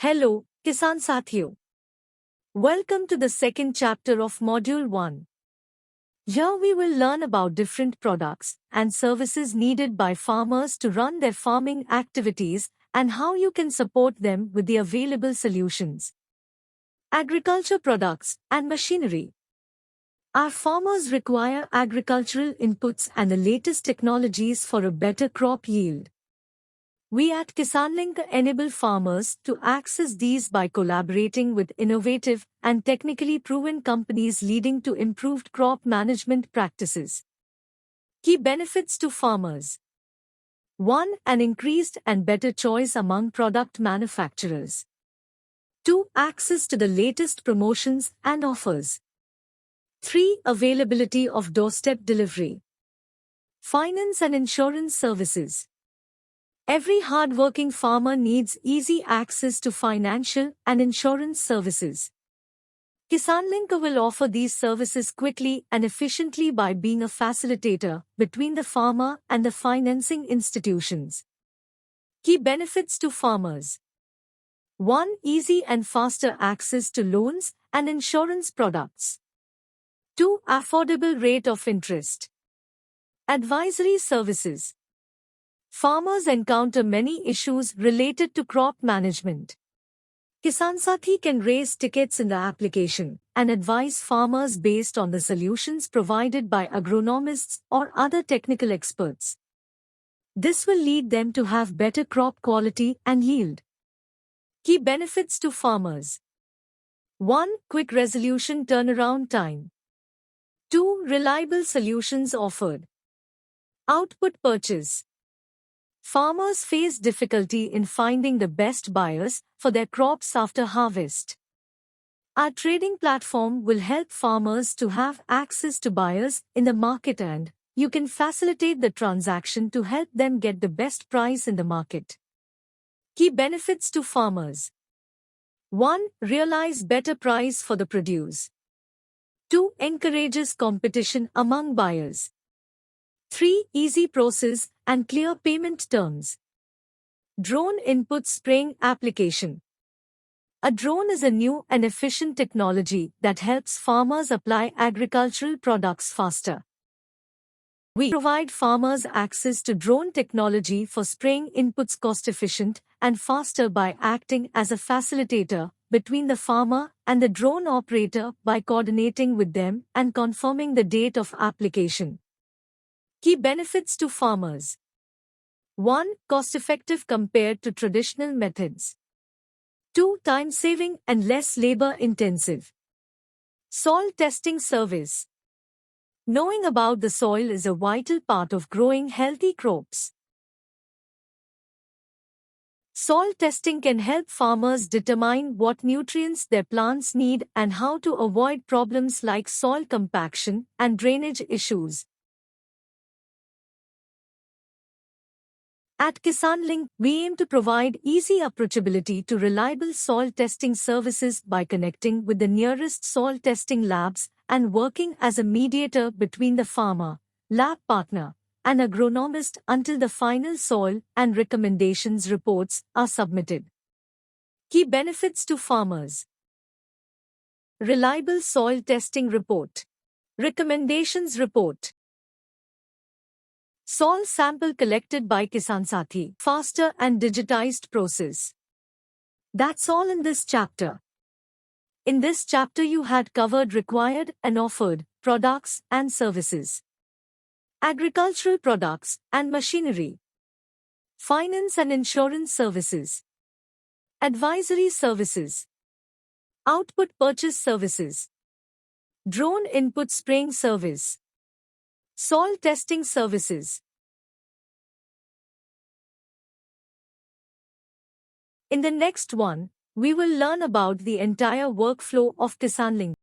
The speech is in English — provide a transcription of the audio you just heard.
Hello, Kisansathis. Welcome to the second chapter of Module 1. Here we will learn about different products and services needed by farmers to run their farming activities and how you can support them with the available solutions. Agriculture products and machinery. Our farmers require agricultural inputs and the latest technologies for a better crop yield. We at Kisanlink enable farmers to access these by collaborating with innovative and technically proven companies, leading to improved crop management practices. Key benefits to farmers. 1. An increased and better choice among product manufacturers. 2. Access to the latest promotions and offers. 3. Availability of doorstep delivery. Finance and insurance services. Every hardworking farmer needs easy access to financial and insurance services. Kisanlink will offer these services quickly and efficiently by being a facilitator between the farmer and the financing institutions. Key benefits to farmers. 1. Easy and faster access to loans and insurance products. 2. Affordable rate of interest. Advisory services. Farmers encounter many issues related to crop management. Kisansathis can raise tickets in the application and advise farmers based on the solutions provided by agronomists or other technical experts. This will lead them to have better crop quality and yield. Key benefits to farmers. 1. Quick resolution turnaround time. 2. Reliable solutions offered. Output purchase. Farmers face difficulty in finding the best buyers for their crops after harvest. Our trading platform will help farmers to have access to buyers in the market, and you can facilitate the transaction to help them get the best price in the market. Key benefits to farmers. 1. Realize better price for the produce. 2. Encourages competition among buyers. 3. Easy process and clear payment terms. Drone input spraying application. A drone is a new and efficient technology that helps farmers apply agricultural products faster. We provide farmers access to drone technology for spraying inputs cost-efficient and faster by acting as a facilitator between the farmer and the drone operator by coordinating with them and confirming the date of application. Key benefits to farmers. 1. Cost-effective compared to traditional methods. 2. Time-saving and less labor-intensive. Soil testing service. Knowing about the soil is a vital part of growing healthy crops. Soil testing can help farmers determine what nutrients their plants need and how to avoid problems like soil compaction and drainage issues. At Kisanlink, we aim to provide easy approachability to reliable soil testing services by connecting with the nearest soil testing labs and working as a mediator between the farmer, lab partner, and agronomist until the final soil and recommendations reports are submitted. Key benefits to farmers. Reliable soil testing report. Recommendations report. Soil sample collected by Kisansathis. Faster and digitized process. That's all in this chapter. In this chapter you had covered required and offered products and services. Agricultural products and machinery. Finance and insurance services. Advisory services. Output purchase services. Drone input spraying service. Soil testing services. In the next one, we will learn about the entire workflow of Kisanlink.